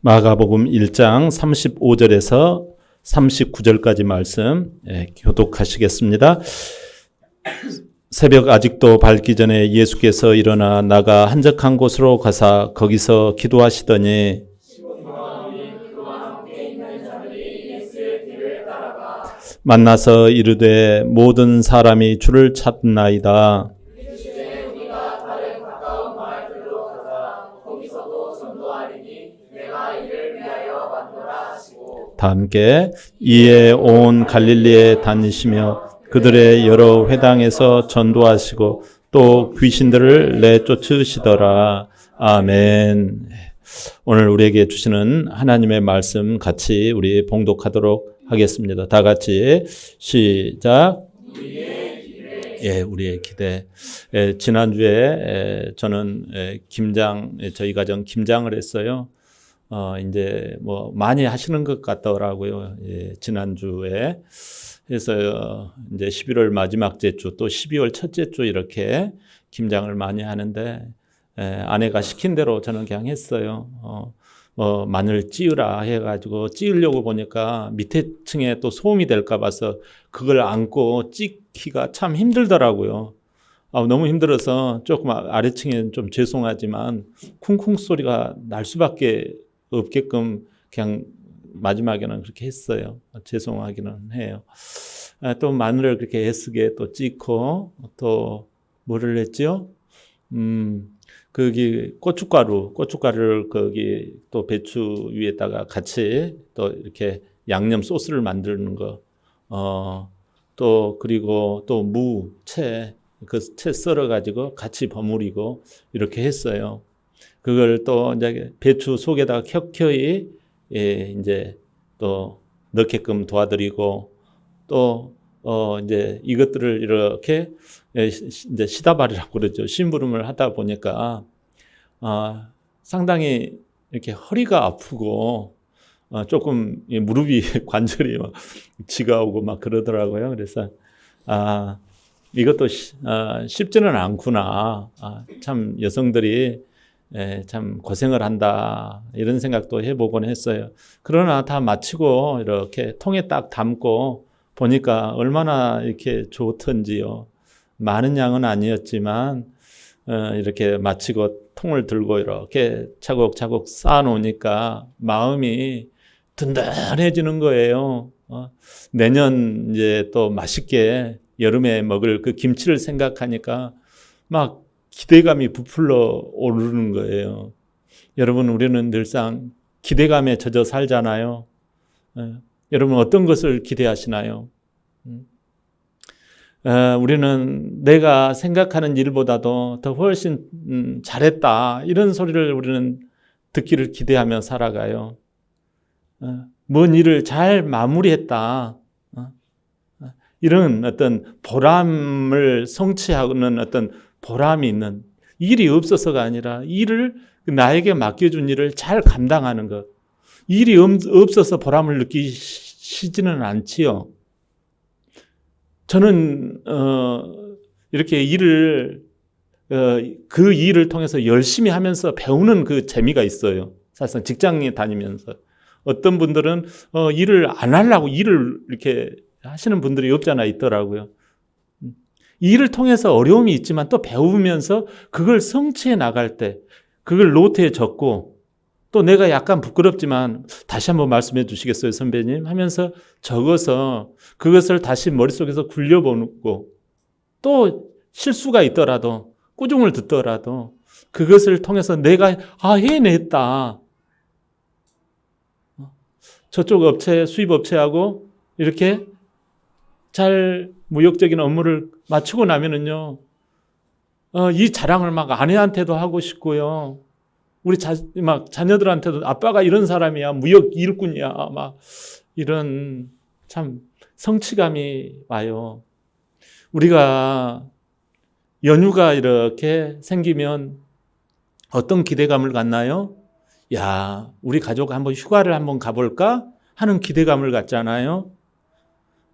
마가복음 1장 35절에서 39절까지 말씀 교독하시겠습니다. 새벽 아직도 밝기 전에 예수께서 일어나 나가 한적한 곳으로 가사 거기서 기도하시더니 만나서 이르되 모든 사람이 주를 찾나이다. 다 함께 이에 온 갈릴리에 다니시며 그들의 여러 회당에서 전도하시고 또 귀신들을 내쫓으시더라. 아멘. 오늘 우리에게 주시는 하나님의 말씀 같이 우리 봉독하도록 하겠습니다. 다 같이 시작. 우리의 기대. 지난주에 저는 저희 가정 김장을 했어요. 이제 뭐 많이 하시는 것 같더라고요. 지난주에. 그래서 이제 11월 마지막 주 또 12월 첫째 주 이렇게 김장을 많이 하는데 아내가 시킨 대로 저는 그냥 했어요. 마늘 찌으라 해가지고 찌으려고 보니까 밑에 층에 또 소음이 될까 봐서 그걸 안고 찌기가 참 힘들더라고요. 너무 힘들어서 조금 아래층에는 좀 죄송하지만 쿵쿵 소리가 날 수밖에 없게끔 그냥 마지막에는 그렇게 했어요. 죄송하기는 해요. 또 마늘을 그렇게 애쓰게 또 찌고 또 뭐를 했죠? 거기 고춧가루를 거기 또 배추 위에다가 같이 또 이렇게 양념 소스를 만드는 거. 또 그리고 또 그 채 썰어가지고 같이 버무리고 이렇게 했어요. 그걸 또 이제 배추 속에다가 켜켜이 이제 또 넣게끔 도와드리고 또 이제 이것들을 이렇게 이제 시다발이라고 그러죠. 심부름을 하다 보니까 상당히 이렇게 허리가 아프고 조금 무릎이 관절이 막 쥐가 오고 막 그러더라고요. 그래서 이것도 쉽지는 않구나. 참 여성들이 참 고생을 한다 이런 생각도 해보곤 했어요. 그러나 다 마치고 이렇게 통에 딱 담고 보니까 얼마나 이렇게 좋던지요. 많은 양은 아니었지만 이렇게 마치고 통을 들고 이렇게 차곡차곡 쌓아놓으니까 마음이 든든해지는 거예요. 내년 이제 또 맛있게 여름에 먹을 그 김치를 생각하니까 막 기대감이 부풀러 오르는 거예요. 여러분, 우리는 늘상 기대감에 젖어 살잖아요. 여러분, 어떤 것을 기대하시나요? 우리는 내가 생각하는 일보다도 더 훨씬 잘했다 이런 소리를 우리는 듣기를 기대하며 살아가요. 뭔 일을 잘 마무리했다 이런 어떤 보람을 성취하는 어떤 보람이 있는, 일이 없어서가 아니라 일을 나에게 맡겨준 일을 잘 감당하는 것. 일이 없어서 보람을 느끼시지는 않지요. 저는 이렇게 그 일을 통해서 열심히 하면서 배우는 그 재미가 있어요. 사실상 직장에 다니면서 어떤 분들은 일을 안 하려고 일을 이렇게 하시는 분들이 없잖아 있더라고요. 일을 통해서 어려움이 있지만 또 배우면서 그걸 성취해 나갈 때 그걸 노트에 적고 또 내가 약간 부끄럽지만 다시 한번 말씀해 주시겠어요, 선배님? 하면서 적어서 그것을 다시 머릿속에서 굴려보고 또 실수가 있더라도 꾸중을 듣더라도 그것을 통해서 내가 해냈다. 저쪽 업체, 수입업체하고 이렇게 잘 무역적인 업무를 마치고 나면은요, 이 자랑을 막 아내한테도 하고 싶고요. 우리 자녀들한테도 아빠가 이런 사람이야, 무역 일꾼이야, 막 이런 참 성취감이 와요. 우리가 연휴가 이렇게 생기면 어떤 기대감을 갖나요? 야, 우리 가족 한번 휴가를 한번 가볼까? 하는 기대감을 갖잖아요.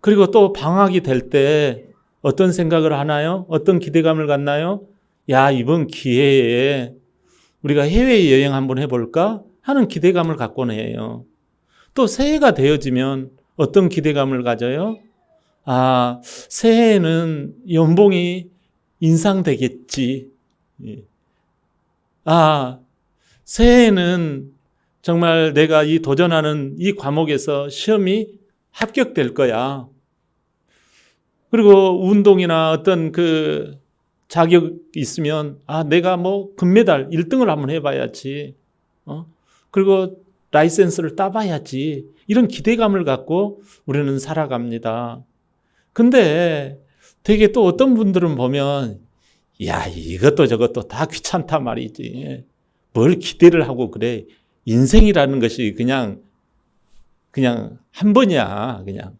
그리고 또 방학이 될 때 어떤 생각을 하나요? 어떤 기대감을 갖나요? 야, 이번 기회에 우리가 해외여행 한번 해볼까? 하는 기대감을 갖고는 해요. 또 새해가 되어지면 어떤 기대감을 가져요? 아, 새해에는 연봉이 인상되겠지. 아, 새해에는 정말 내가 이 도전하는 이 과목에서 시험이 합격될 거야. 그리고 운동이나 어떤 그 자격이 있으면 내가 뭐 금메달 1등을 한번 해봐야지. 그리고 라이센스를 따봐야지. 이런 기대감을 갖고 우리는 살아갑니다. 근데 되게 또 어떤 분들은 보면 야, 이것도 저것도 다 귀찮다 말이지. 뭘 기대를 하고 그래. 인생이라는 것이 그냥 한 번이야. 그냥.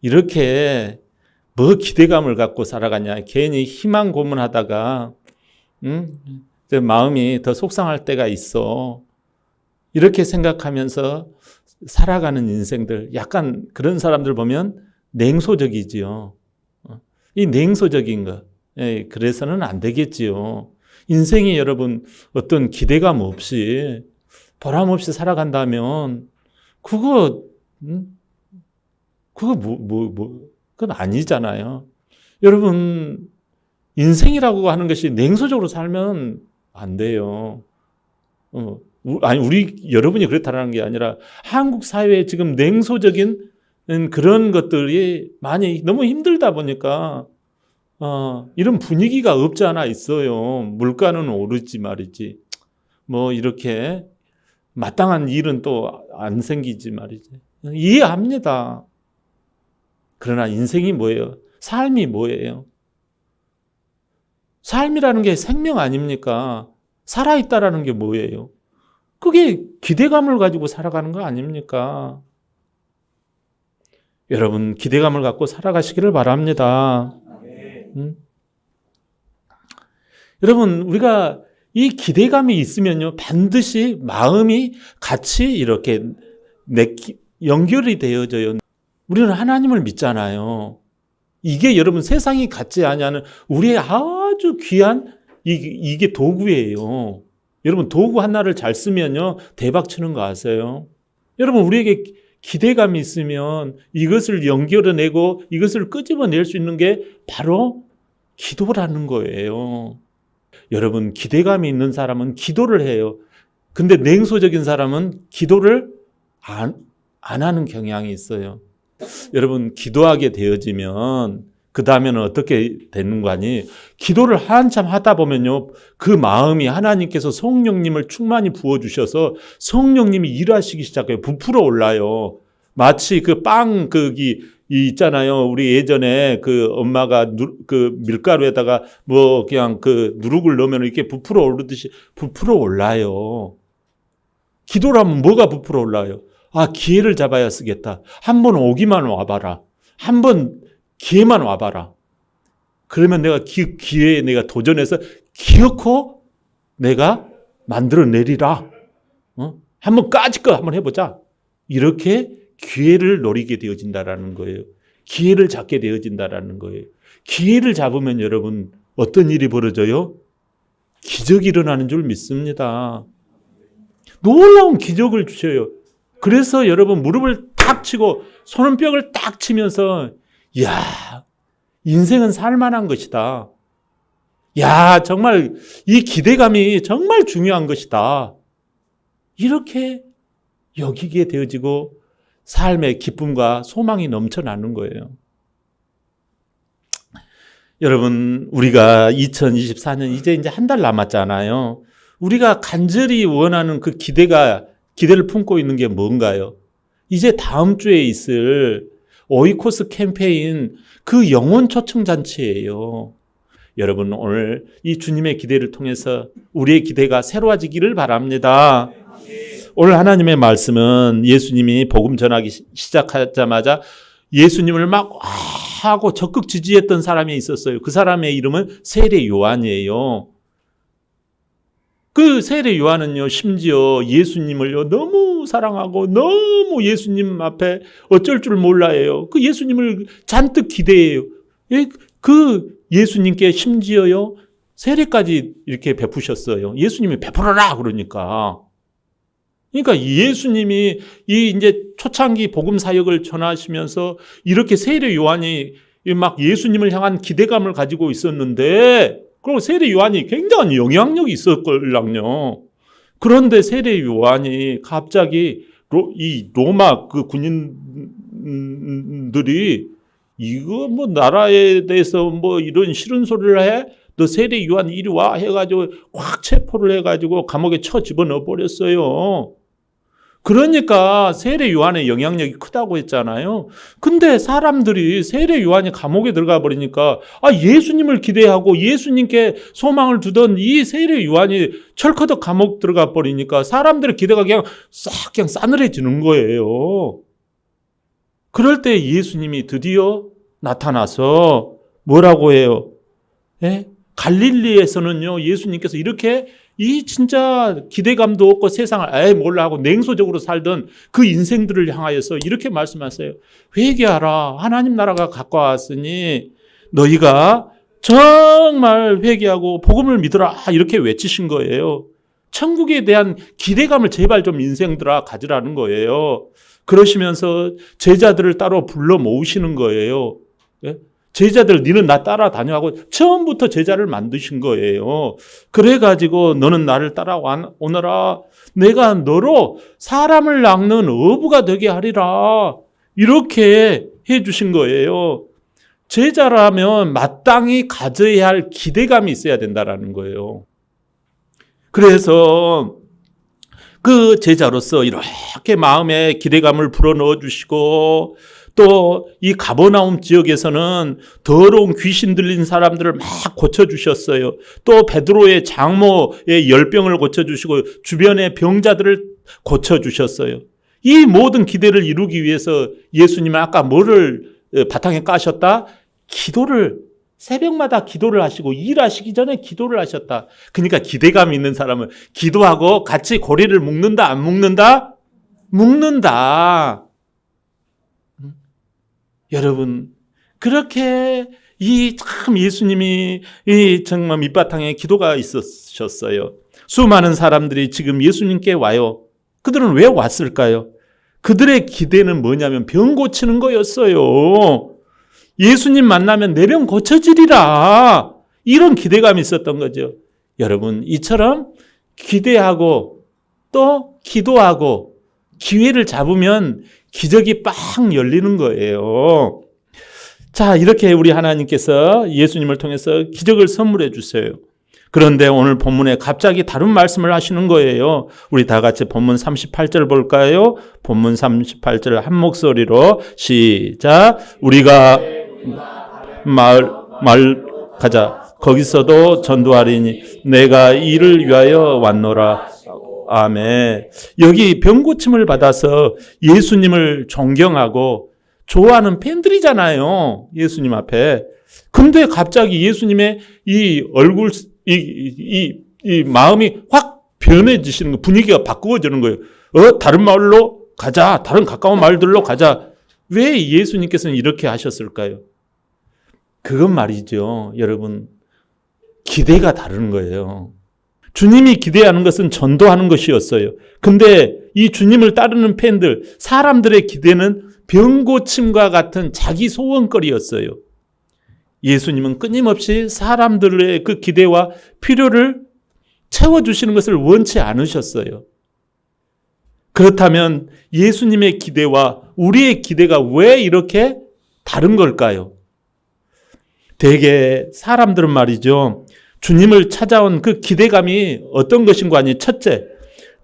이렇게 뭐 기대감을 갖고 살아가냐. 괜히 희망 고문하다가 마음이 더 속상할 때가 있어. 이렇게 생각하면서 살아가는 인생들, 약간 그런 사람들 보면 냉소적이지요. 이 냉소적인 것, 그래서는 안 되겠지요. 인생이 여러분 어떤 기대감 없이 보람 없이 살아간다면 그건 아니잖아요. 여러분 인생이라고 하는 것이 냉소적으로 살면 안 돼요. 여러분이 그렇다는 게 아니라 한국 사회에 지금 냉소적인 그런 것들이 많이 너무 힘들다 보니까 이런 분위기가 없지 않아 있어요. 물가는 오르지 말이지. 뭐 이렇게 마땅한 일은 또 안 생기지 말이지. 이해합니다. 그러나 인생이 뭐예요? 삶이 뭐예요? 삶이라는 게 생명 아닙니까? 살아있다라는 게 뭐예요? 그게 기대감을 가지고 살아가는 거 아닙니까? 여러분 기대감을 갖고 살아가시기를 바랍니다. 여러분 우리가 이 기대감이 있으면요 반드시 마음이 같이 이렇게 연결이 되어져요. 우리는 하나님을 믿잖아요. 이게 여러분 세상이 갖지 아니하는 우리의 아주 귀한 이게 도구예요. 여러분 도구 하나를 잘 쓰면요 대박 치는 거 아세요? 여러분 우리에게 기대감이 있으면 이것을 연결해내고 이것을 끄집어낼 수 있는 게 바로 기도라는 거예요. 여러분 기대감이 있는 사람은 기도를 해요. 근데 냉소적인 사람은 기도를 안 하는 경향이 있어요. 여러분 기도하게 되어지면 그 다음에는 어떻게 되는 거 아니? 기도를 한참 하다 보면요 그 마음이 하나님께서 성령님을 충만히 부어주셔서 성령님이 일하시기 시작해요. 부풀어 올라요. 마치 그 빵 있잖아요. 우리 예전에 그 엄마가 그 밀가루에다가 뭐 그냥 그 누룩을 넣으면 이렇게 부풀어 오르듯이 부풀어 올라요. 기도를 하면 뭐가 부풀어 올라요? 기회를 잡아야 쓰겠다. 한번 오기만 와봐라. 한번 기회만 와봐라. 그러면 내가 기회에 내가 도전해서 기어코 내가 만들어내리라. 한번 까짓 거 한번 해보자. 이렇게 기회를 노리게 되어진다라는 거예요. 기회를 잡게 되어진다라는 거예요. 기회를 잡으면 여러분 어떤 일이 벌어져요? 기적이 일어나는 줄 믿습니다. 놀라운 기적을 주셔요. 그래서 여러분 무릎을 탁 치고 손은벽을 딱 치면서 야 인생은 살만한 것이다. 야 정말 이 기대감이 정말 중요한 것이다. 이렇게 여기게 되어지고 삶의 기쁨과 소망이 넘쳐나는 거예요. 여러분 우리가 2024년 이제 한 달 남았잖아요. 우리가 간절히 원하는 그 기대를 품고 있는 게 뭔가요? 이제 다음 주에 있을 오이코스 캠페인 그 영혼 초청 잔치예요. 여러분 오늘 이 주님의 기대를 통해서 우리의 기대가 새로워지기를 바랍니다. 오늘 하나님의 말씀은 예수님이 복음 전하기 시작하자마자 예수님을 막 하고 적극 지지했던 사람이 있었어요. 그 사람의 이름은 세례 요한이에요. 그 세례 요한은요 심지어 예수님을요 너무 사랑하고 너무 예수님 앞에 어쩔 줄 몰라요. 그 예수님을 잔뜩 기대해요. 그 예수님께 심지어요 세례까지 이렇게 베푸셨어요. 예수님이 베풀어라 그러니까 그러니까 예수님이 이 이제 초창기 복음 사역을 전하시면서 이렇게 세례 요한이 막 예수님을 향한 기대감을 가지고 있었는데, 그리고 세례 요한이 굉장한 영향력이 있었걸랑요. 그런데 세례 요한이 갑자기 이 로마 그 군인들이 이거 뭐 나라에 대해서 뭐 이런 싫은 소리를 해? 너 세례 요한 이리 와 해가지고 확 체포를 해가지고 감옥에 쳐 집어넣어 버렸어요. 그러니까 세례 요한의 영향력이 크다고 했잖아요. 근데 사람들이 세례 요한이 감옥에 들어가 버리니까 예수님을 기대하고 예수님께 소망을 두던 이 세례 요한이 철커덕 감옥 들어가 버리니까 사람들의 기대가 그냥 싸늘해지는 거예요. 그럴 때 예수님이 드디어 나타나서 뭐라고 해요? 예? 갈릴리에서는요, 예수님께서 이렇게 이 진짜 기대감도 없고 세상을 몰라 하고 냉소적으로 살던 그 인생들을 향하여서 이렇게 말씀하세요. 회개하라. 하나님 나라가 가까웠으니 너희가 정말 회개하고 복음을 믿으라. 이렇게 외치신 거예요. 천국에 대한 기대감을 제발 좀 인생들아 가지라는 거예요. 그러시면서 제자들을 따로 불러 모으시는 거예요. 예? 제자들 니는 나 따라다녀 하고 처음부터 제자를 만드신 거예요. 그래가지고 너는 나를 따라오너라. 내가 너로 사람을 낚는 어부가 되게 하리라. 이렇게 해주신 거예요. 제자라면 마땅히 가져야 할 기대감이 있어야 된다라는 거예요. 그래서 그 제자로서 이렇게 마음에 기대감을 불어넣어 주시고, 또 이 가버나움 지역에서는 더러운 귀신 들린 사람들을 막 고쳐주셨어요. 또 베드로의 장모의 열병을 고쳐주시고 주변의 병자들을 고쳐주셨어요. 이 모든 기대를 이루기 위해서 예수님은 아까 뭐를 바탕에 까셨다? 새벽마다 기도를 하시고 일하시기 전에 기도를 하셨다. 그러니까 기대감 있는 사람은 기도하고 같이 고리를 묶는다, 안 묶는다? 묶는다. 여러분, 그렇게 참 예수님이 정말 밑바탕에 기도가 있으셨어요. 수많은 사람들이 지금 예수님께 와요. 그들은 왜 왔을까요? 그들의 기대는 뭐냐면 병 고치는 거였어요. 예수님 만나면 내 병 고쳐지리라. 이런 기대감이 있었던 거죠. 여러분, 이처럼 기대하고 또 기도하고 기회를 잡으면 기적이 빵 열리는 거예요. 자, 이렇게 우리 하나님께서 예수님을 통해서 기적을 선물해 주세요. 그런데 오늘 본문에 갑자기 다른 말씀을 하시는 거예요. 우리 다 같이 본문 38절 볼까요? 본문 38절 한 목소리로 시작. 우리가 마을 가자. 거기서도 전도하리니 내가 이를 위하여 왔노라. 아멘. 여기 병고침을 받아서 예수님을 존경하고 좋아하는 팬들이잖아요. 예수님 앞에. 근데 갑자기 예수님의 이 얼굴, 이 마음이 확 변해지시는 거, 분위기가 바꾸어지는 거예요. 다른 마을로 가자. 다른 가까운 마을들로 가자. 왜 예수님께서는 이렇게 하셨을까요? 그건 말이죠. 여러분, 기대가 다른 거예요. 주님이 기대하는 것은 전도하는 것이었어요. 근데 이 주님을 따르는 팬들, 사람들의 기대는 병고침과 같은 자기 소원거리였어요. 예수님은 끊임없이 사람들의 그 기대와 필요를 채워주시는 것을 원치 않으셨어요. 그렇다면 예수님의 기대와 우리의 기대가 왜 이렇게 다른 걸까요? 대개 사람들은 말이죠. 주님을 찾아온 그 기대감이 어떤 것인가 하니 첫째,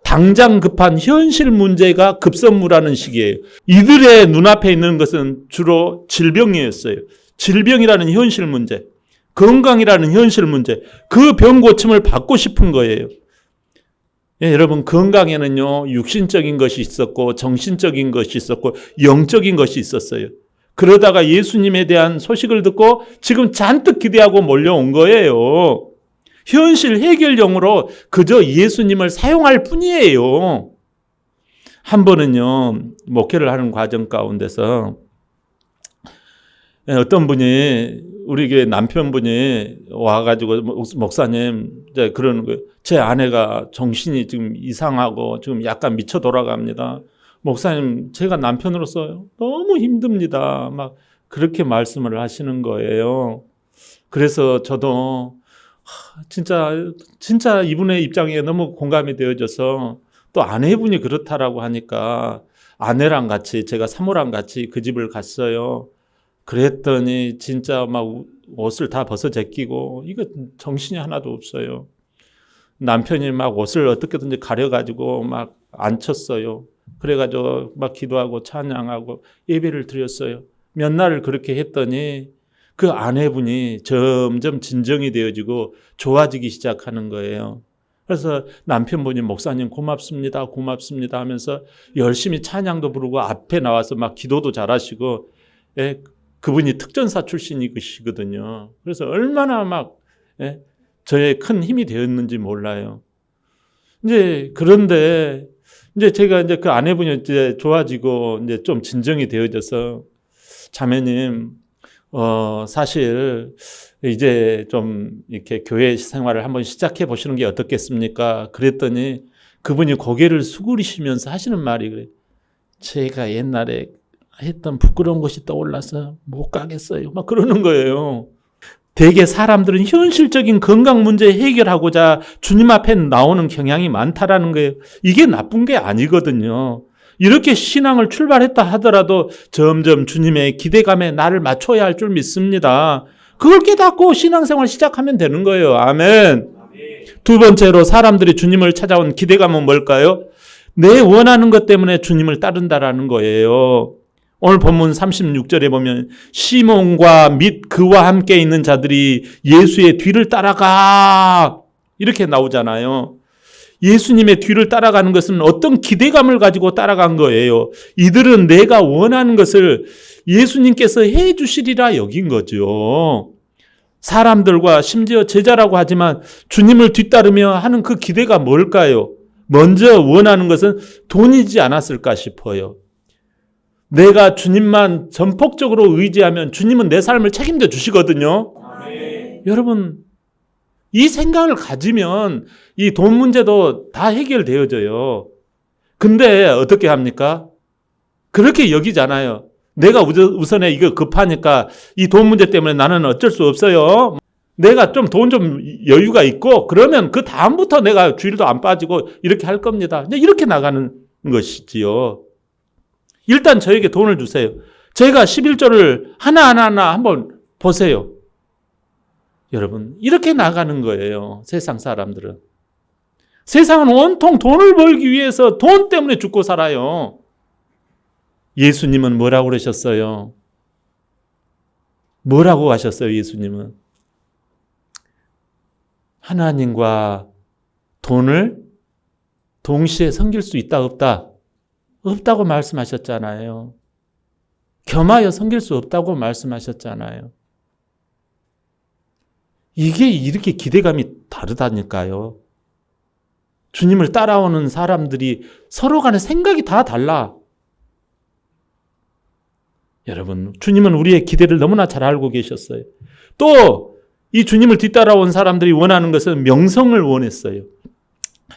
당장 급한 현실 문제가 급선무라는 식이에요. 이들의 눈앞에 있는 것은 주로 질병이었어요. 질병이라는 현실 문제, 건강이라는 현실 문제, 그 병 고침을 받고 싶은 거예요. 예, 여러분, 건강에는요, 육신적인 것이 있었고 정신적인 것이 있었고 영적인 것이 있었어요. 그러다가 예수님에 대한 소식을 듣고 지금 잔뜩 기대하고 몰려온 거예요. 현실 해결용으로 그저 예수님을 사용할 뿐이에요. 한 번은요, 목회를 하는 과정 가운데서 어떤 분이 우리 교회 남편분이 와가지고 목사님 이제 그러는 거예요. 제 아내가 정신이 지금 이상하고 지금 약간 미쳐 돌아갑니다. 목사님, 제가 남편으로서 너무 힘듭니다. 막 그렇게 말씀을 하시는 거예요. 그래서 저도 진짜 이분의 입장에 너무 공감이 되어져서 또 아내분이 그렇다라고 하니까 아내랑 같이 제가 사모랑 같이 그 집을 갔어요. 그랬더니 진짜 막 옷을 다 벗어 제끼고 이거 정신이 하나도 없어요. 남편이 막 옷을 어떻게든지 가려가지고 막 앉혔어요. 그래가지고 막 기도하고 찬양하고 예배를 드렸어요. 몇 날을 그렇게 했더니 그 아내분이 점점 진정이 되어지고 좋아지기 시작하는 거예요. 그래서 남편분이 목사님 고맙습니다 하면서 열심히 찬양도 부르고 앞에 나와서 막 기도도 잘하시고, 그분이 특전사 출신이시거든요. 그래서 얼마나 막 저의 큰 힘이 되었는지 몰라요. 그런데 제가 그 아내분이 이제 좋아지고 이제 좀 진정이 되어져서 자매님, 사실 이제 좀 이렇게 교회 생활을 한번 시작해 보시는 게 어떻겠습니까? 그랬더니 그분이 고개를 수그리시면서 하시는 말이 그래요. 제가 옛날에 했던 부끄러운 것이 떠올라서 못 가겠어요. 막 그러는 거예요. 대개 사람들은 현실적인 건강 문제 해결하고자 주님 앞에 나오는 경향이 많다라는 거예요. 이게 나쁜 게 아니거든요. 이렇게 신앙을 출발했다 하더라도 점점 주님의 기대감에 나를 맞춰야 할 줄 믿습니다. 그걸 깨닫고 신앙생활 시작하면 되는 거예요. 아멘. 두 번째로 사람들이 주님을 찾아온 기대감은 뭘까요? 내 원하는 것 때문에 주님을 따른다라는 거예요. 오늘 본문 36절에 보면 시몬과 및 그와 함께 있는 자들이 예수의 뒤를 따라가 이렇게 나오잖아요. 예수님의 뒤를 따라가는 것은 어떤 기대감을 가지고 따라간 거예요. 이들은 내가 원하는 것을 예수님께서 해 주시리라 여긴 거죠. 사람들과 심지어 제자라고 하지만 주님을 뒤따르며 하는 그 기대가 뭘까요? 먼저 원하는 것은 돈이지 않았을까 싶어요. 내가 주님만 전폭적으로 의지하면 주님은 내 삶을 책임져 주시거든요. 아멘. 여러분, 이 생각을 가지면 이 돈 문제도 다 해결되어져요. 근데 어떻게 합니까? 그렇게 여기잖아요. 내가 우선에 이거 급하니까 이 돈 문제 때문에 나는 어쩔 수 없어요. 내가 좀 돈 좀 여유가 있고 그러면 그 다음부터 내가 주일도 안 빠지고 이렇게 할 겁니다. 이렇게 나가는 것이지요. 일단 저에게 돈을 주세요. 제가 11조를 하나하나 한번 보세요. 여러분, 이렇게 나가는 거예요. 세상 사람들은. 세상은 온통 돈을 벌기 위해서 돈 때문에 죽고 살아요. 예수님은 뭐라고 그러셨어요? 뭐라고 하셨어요, 예수님은? 하나님과 돈을 동시에 섬길 수 있다, 없다? 없다고 말씀하셨잖아요. 겸하여 섬길 수 없다고 말씀하셨잖아요. 이게 이렇게 기대감이 다르다니까요. 주님을 따라오는 사람들이 서로 간의 생각이 다 달라. 여러분, 주님은 우리의 기대를 너무나 잘 알고 계셨어요. 또 이 주님을 뒤따라온 사람들이 원하는 것은 명성을 원했어요.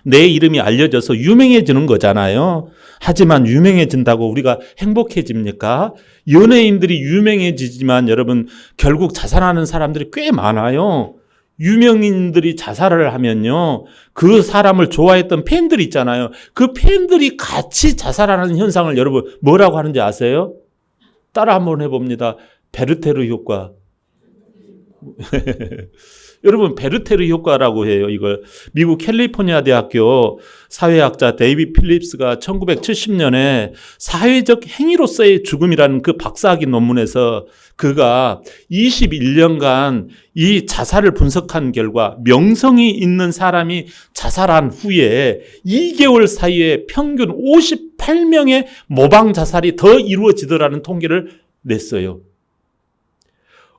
내 이름이 알려져서 유명해지는 거잖아요. 하지만 유명해진다고 우리가 행복해집니까? 연예인들이 유명해지지만 여러분, 결국 자살하는 사람들이 꽤 많아요. 유명인들이 자살을 하면요, 그 사람을 좋아했던 팬들 있잖아요. 그 팬들이 같이 자살하는 현상을 여러분 뭐라고 하는지 아세요? 따라 한번 해봅니다. 베르테르 효과. 여러분, 베르테르 효과라고 해요. 이걸 미국 캘리포니아 대학교 사회학자 데이비 필립스가 1970년에 사회적 행위로서의 죽음이라는 그 박사학위 논문에서 그가 21년간 이 자살을 분석한 결과 명성이 있는 사람이 자살한 후에 2개월 사이에 평균 58명의 모방 자살이 더 이루어지더라는 통계를 냈어요.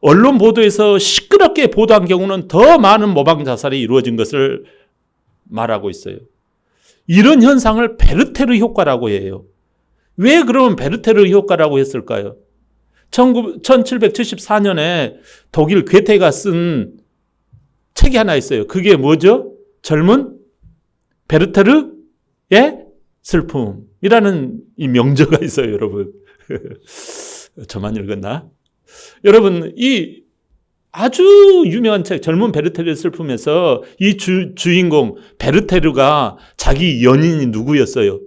언론 보도에서 시끄럽게 보도한 경우는 더 많은 모방 자살이 이루어진 것을 말하고 있어요. 이런 현상을 베르테르 효과라고 해요. 왜 그러면 베르테르 효과라고 했을까요? 1774년에 독일 괴테가 쓴 책이 하나 있어요. 그게 뭐죠? 젊은 베르테르의 슬픔이라는 이 명저가 있어요, 여러분. 저만 읽었나? 여러분, 이 아주 유명한 책 젊은 베르테르의 슬픔에서 이 주인공 베르테르가 자기 연인이 누구였어요?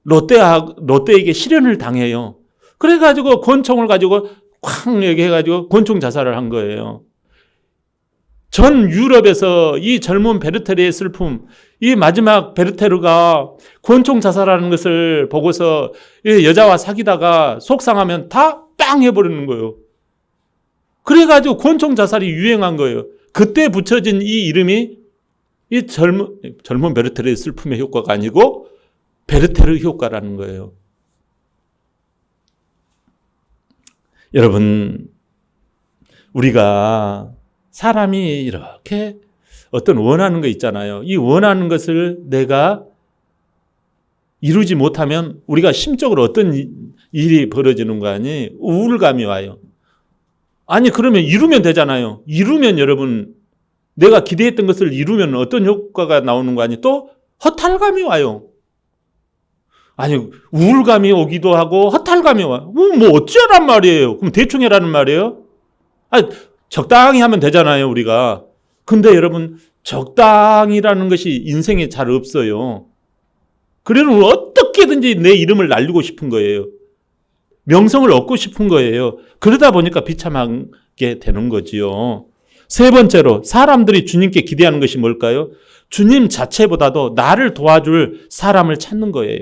롯데에게 실현을 당해요. 그래가지고 권총을 가지고 쾅 얘기해가지고 권총 자살을 한 거예요. 전 유럽에서 이 젊은 베르테르의 슬픔, 이 마지막 베르테르가 권총 자살하는 것을 보고서 여자와 사귀다가 속상하면 다 빵 해버리는 거예요. 그래가지고 권총 자살이 유행한 거예요. 그때 붙여진 이 이름이 이 젊은 베르테르의 슬픔의 효과가 아니고 베르테르 효과라는 거예요. 여러분, 우리가 사람이 이렇게 어떤 원하는 거 있잖아요. 이 원하는 것을 내가 이루지 못하면 우리가 심적으로 어떤 일이 벌어지는 거 아니? 우울감이 와요. 아니, 그러면 이루면 되잖아요. 이루면 여러분, 내가 기대했던 것을 이루면 어떤 효과가 나오는 거 아니? 또 허탈감이 와요. 아니, 우울감이 오기도 하고 허탈감이 와요. 뭐 어쩌란 말이에요. 그럼 대충 해라는 말이에요? 아니, 적당히 하면 되잖아요, 우리가. 근데 여러분, 적당이라는 것이 인생에 잘 없어요. 그래는 어떻게든지 내 이름을 날리고 싶은 거예요. 명성을 얻고 싶은 거예요. 그러다 보니까 비참하게 되는 거지요. 세 번째로 사람들이 주님께 기대하는 것이 뭘까요? 주님 자체보다도 나를 도와줄 사람을 찾는 거예요.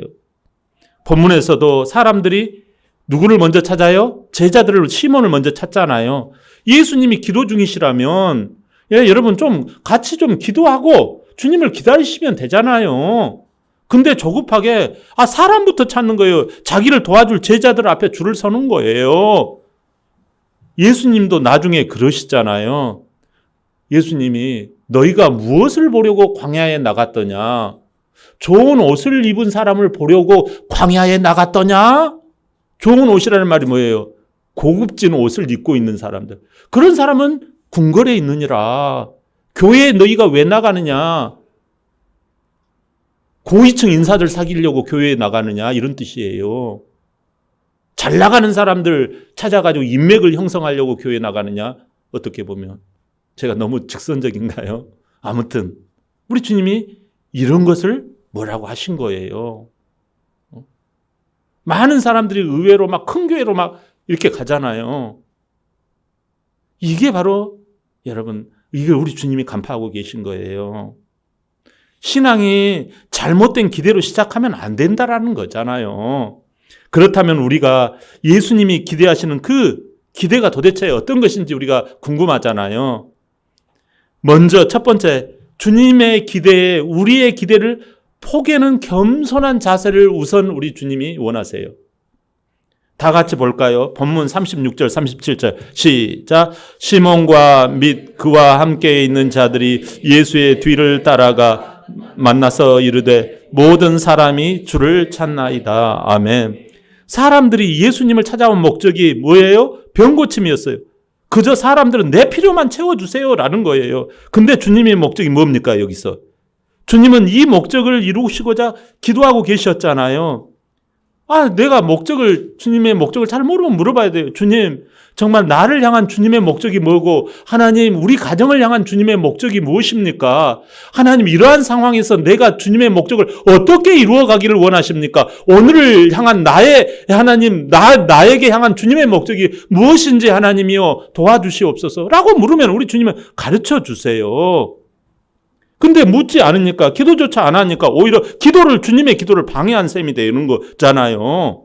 본문에서도 사람들이 누구를 먼저 찾아요? 제자들을 시몬을 먼저 찾잖아요. 예수님이 기도 중이시라면 여러분 좀 같이 좀 기도하고 주님을 기다리시면 되잖아요. 근데 조급하게 사람부터 찾는 거예요. 자기를 도와줄 제자들 앞에 줄을 서는 거예요. 예수님도 나중에 그러시잖아요. 예수님이 너희가 무엇을 보려고 광야에 나갔더냐? 좋은 옷을 입은 사람을 보려고 광야에 나갔더냐? 좋은 옷이라는 말이 뭐예요? 고급진 옷을 입고 있는 사람들. 그런 사람은 궁궐에 있느니라. 교회에 너희가 왜 나가느냐? 고위층 인사들 사귀려고 교회에 나가느냐? 이런 뜻이에요. 잘 나가는 사람들 찾아가지고 인맥을 형성하려고 교회에 나가느냐? 어떻게 보면 제가 너무 직선적인가요? 아무튼 우리 주님이 이런 것을 뭐라고 하신 거예요. 많은 사람들이 의외로 막 큰 교회로 막 이렇게 가잖아요. 이게 바로 여러분, 이게 우리 주님이 간파하고 계신 거예요. 신앙이 잘못된 기대로 시작하면 안 된다라는 거잖아요. 그렇다면 우리가 예수님이 기대하시는 그 기대가 도대체 어떤 것인지 우리가 궁금하잖아요. 먼저 첫 번째, 주님의 기대에 우리의 기대를 포기하는 겸손한 자세를 우선 우리 주님이 원하세요. 다 같이 볼까요? 본문 36절, 37절 시작. 시몬과 및 그와 함께 있는 자들이 예수의 뒤를 따라가 만나서 이르되 모든 사람이 주를 찾나이다. 아멘. 사람들이 예수님을 찾아온 목적이 뭐예요? 병고침이었어요. 그저 사람들은 내 필요만 채워주세요 라는 거예요. 근데 주님의 목적이 뭡니까? 여기서 주님은 이 목적을 이루시고자 기도하고 계셨잖아요. 내가 주님의 목적을 잘 모르면 물어봐야 돼요. 주님, 정말 나를 향한 주님의 목적이 뭐고, 하나님, 우리 가정을 향한 주님의 목적이 무엇입니까? 하나님, 이러한 상황에서 내가 주님의 목적을 어떻게 이루어가기를 원하십니까? 오늘을 향한 나에게 향한 주님의 목적이 무엇인지 하나님이여 도와주시옵소서 라고 물으면 우리 주님은 가르쳐 주세요. 근데 묻지 않으니까, 기도조차 안 하니까 오히려 주님의 기도를 방해한 셈이 되는 거잖아요.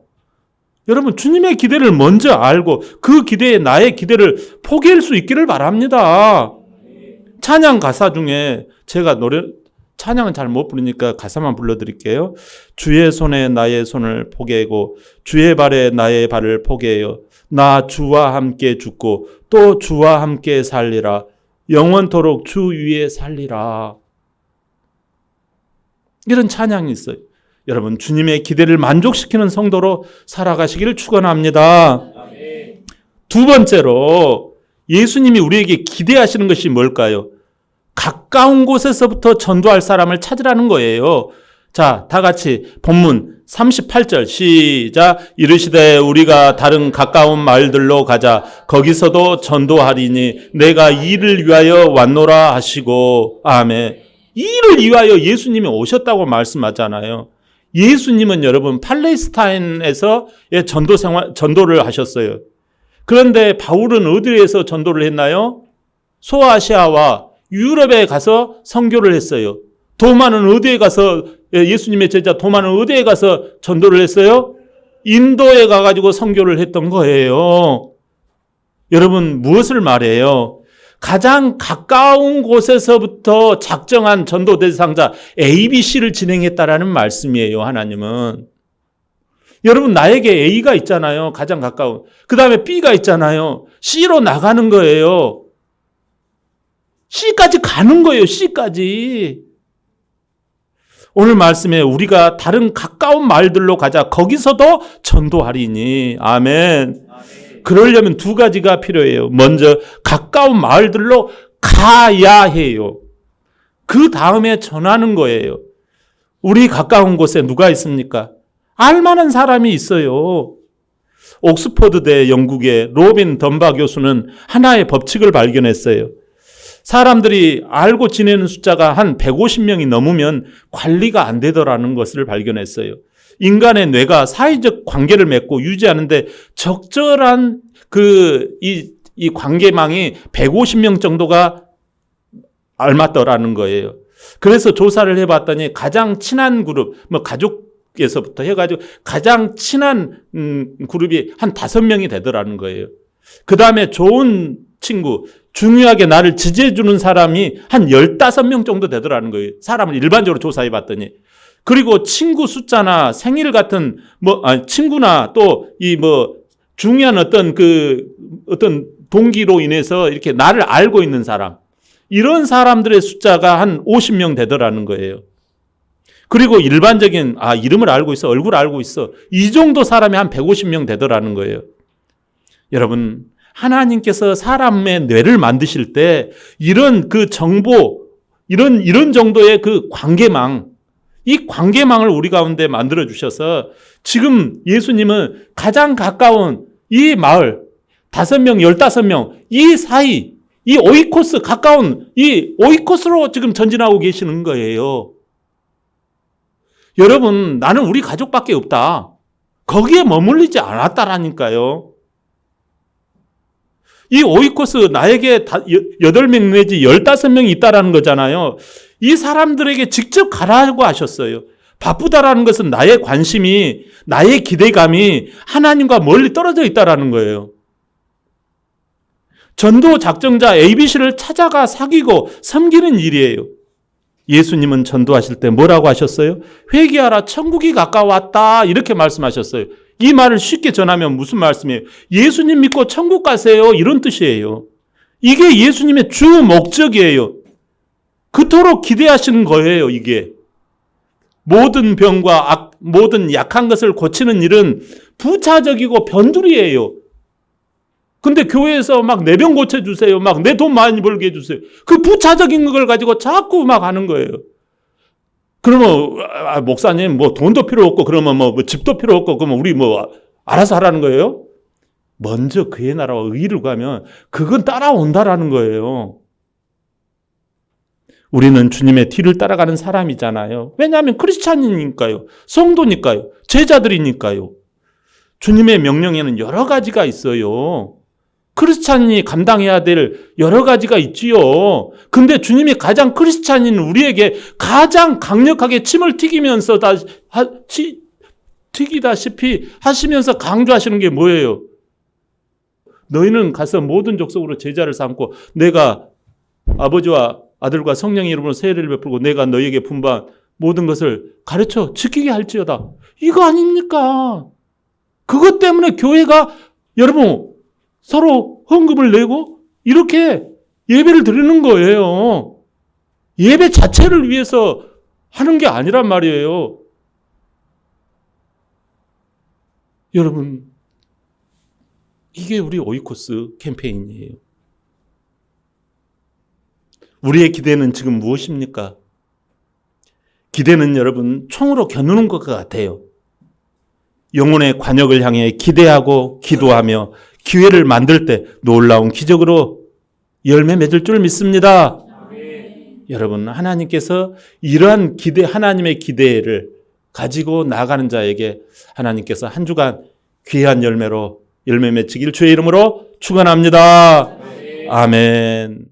여러분, 주님의 기대를 먼저 알고 그 기대에 나의 기대를 포기할 수 있기를 바랍니다. 찬양 가사 중에 제가 찬양은 잘 못 부르니까 가사만 불러드릴게요. 주의 손에 나의 손을 포개고 주의 발에 나의 발을 포개요. 나 주와 함께 죽고 또 주와 함께 살리라. 영원토록 주 위에 살리라. 이런 찬양이 있어요. 여러분, 주님의 기대를 만족시키는 성도로 살아가시기를 축원합니다. 두 번째로 예수님이 우리에게 기대하시는 것이 뭘까요? 가까운 곳에서부터 전도할 사람을 찾으라는 거예요. 자, 다 같이 본문 38절 시작. 이르시되 우리가 다른 가까운 마을들로 가자. 거기서도 전도하리니 내가 이를 위하여 왔노라 하시고. 아멘. 이를 위하여 예수님이 오셨다고 말씀하잖아요. 예수님은 여러분 팔레스타인에서 전도를 하셨어요. 그런데 바울은 어디에서 전도를 했나요? 소아시아와 유럽에 가서 선교를 했어요. 도마는 어디에 가서, 예수님의 제자 도마는 어디에 가서 전도를 했어요? 인도에 가가지고 선교를 했던 거예요. 여러분, 무엇을 말해요? 가장 가까운 곳에서부터 작정한 전도 대상자 ABC를 진행했다라는 말씀이에요, 하나님은. 여러분, 나에게 A가 있잖아요. 가장 가까운. 그 다음에 B가 있잖아요. C로 나가는 거예요. C까지 가는 거예요. C까지. 오늘 말씀에 우리가 다른 가까운 마을들로 가자. 거기서도 전도하리니. 아멘. 그러려면 두 가지가 필요해요. 먼저 가까운 마을들로 가야 해요. 그 다음에 전하는 거예요. 우리 가까운 곳에 누가 있습니까? 알만한 사람이 있어요. 옥스퍼드대 영국의 로빈 덤바 교수는 하나의 법칙을 발견했어요. 사람들이 알고 지내는 숫자가 한 150명이 넘으면 관리가 안 되더라는 것을 발견했어요. 인간의 뇌가 사회적 관계를 맺고 유지하는데 적절한 이 관계망이 150명 정도가 알맞더라는 거예요. 그래서 조사를 해봤더니 가장 친한 그룹, 가족에서부터 해가지고 가장 친한 그룹이 한 5명이 되더라는 거예요. 그 다음에 좋은 친구, 중요하게 나를 지지해주는 사람이 한 15명 정도 되더라는 거예요. 사람을 일반적으로 조사해봤더니. 그리고 친구 숫자나 생일 같은, 친구나 또 중요한 어떤 동기로 인해서 이렇게 나를 알고 있는 사람. 이런 사람들의 숫자가 한 50명 되더라는 거예요. 그리고 일반적인, 이름을 알고 있어, 얼굴을 알고 있어. 이 정도 사람이 한 150명 되더라는 거예요. 여러분, 하나님께서 사람의 뇌를 만드실 때 이런 그 정보, 이런 정도의 그 관계망, 이 관계망을 우리 가운데 만들어 주셔서 지금 예수님은 가장 가까운 이 마을, 5명, 15명, 이 사이, 이 오이코스, 가까운 이 오이코스로 지금 전진하고 계시는 거예요. 여러분, 나는 우리 가족밖에 없다. 거기에 머물리지 않았다라니까요. 이 오이코스 나에게 8명 내지 15명이 있다라는 거잖아요. 이 사람들에게 직접 가라고 하셨어요. 바쁘다라는 것은 나의 관심이, 나의 기대감이 하나님과 멀리 떨어져 있다라는 거예요. 전도 작정자 ABC를 찾아가 사귀고 섬기는 일이에요. 예수님은 전도하실 때 뭐라고 하셨어요? 회개하라, 천국이 가까웠다, 이렇게 말씀하셨어요. 이 말을 쉽게 전하면 무슨 말씀이에요? 예수님 믿고 천국 가세요, 이런 뜻이에요. 이게 예수님의 주 목적이에요. 그토록 기대하시는 거예요, 이게. 모든 병과 모든 약한 것을 고치는 일은 부차적이고 변두리예요. 근데 교회에서 막 내 병 고쳐주세요, 막 내 돈 많이 벌게 해주세요. 그 부차적인 걸 가지고 자꾸 막 하는 거예요. 그러면 목사님 돈도 필요 없고 그러면 집도 필요 없고 그러면 우리 알아서 하라는 거예요? 먼저 그의 나라와 의를 구하면 그건 따라온다라는 거예요. 우리는 주님의 뒤를 따라가는 사람이잖아요. 왜냐하면 크리스찬이니까요. 성도니까요. 제자들이니까요. 주님의 명령에는 여러 가지가 있어요. 크리스찬이 감당해야 될 여러 가지가 있지요. 근데 주님이 가장 크리스찬인 우리에게 가장 강력하게 침을 튀기다시피 하시면서 강조하시는 게 뭐예요? 너희는 가서 모든 족속으로 제자를 삼고 내가 아버지와 아들과 성령의 이름으로 세례를 베풀고 내가 너희에게 분부한 모든 것을 가르쳐 지키게 할지어다. 이거 아닙니까? 그것 때문에 교회가 여러분 서로 헌금을 내고 이렇게 예배를 드리는 거예요. 예배 자체를 위해서 하는 게 아니란 말이에요. 여러분, 이게 우리 오이코스 캠페인이에요. 우리의 기대는 지금 무엇입니까? 기대는 여러분 총으로 겨누는 것 같아요. 영혼의 관역을 향해 기대하고 기도하며 기회를 만들 때 놀라운 기적으로 열매 맺을 줄 믿습니다. 여러분, 하나님께서 이러한 기대, 하나님의 기대를 가지고 나가는 자에게 하나님께서 한 주간 귀한 열매 맺히길 주의 이름으로 축원합니다. 아멘.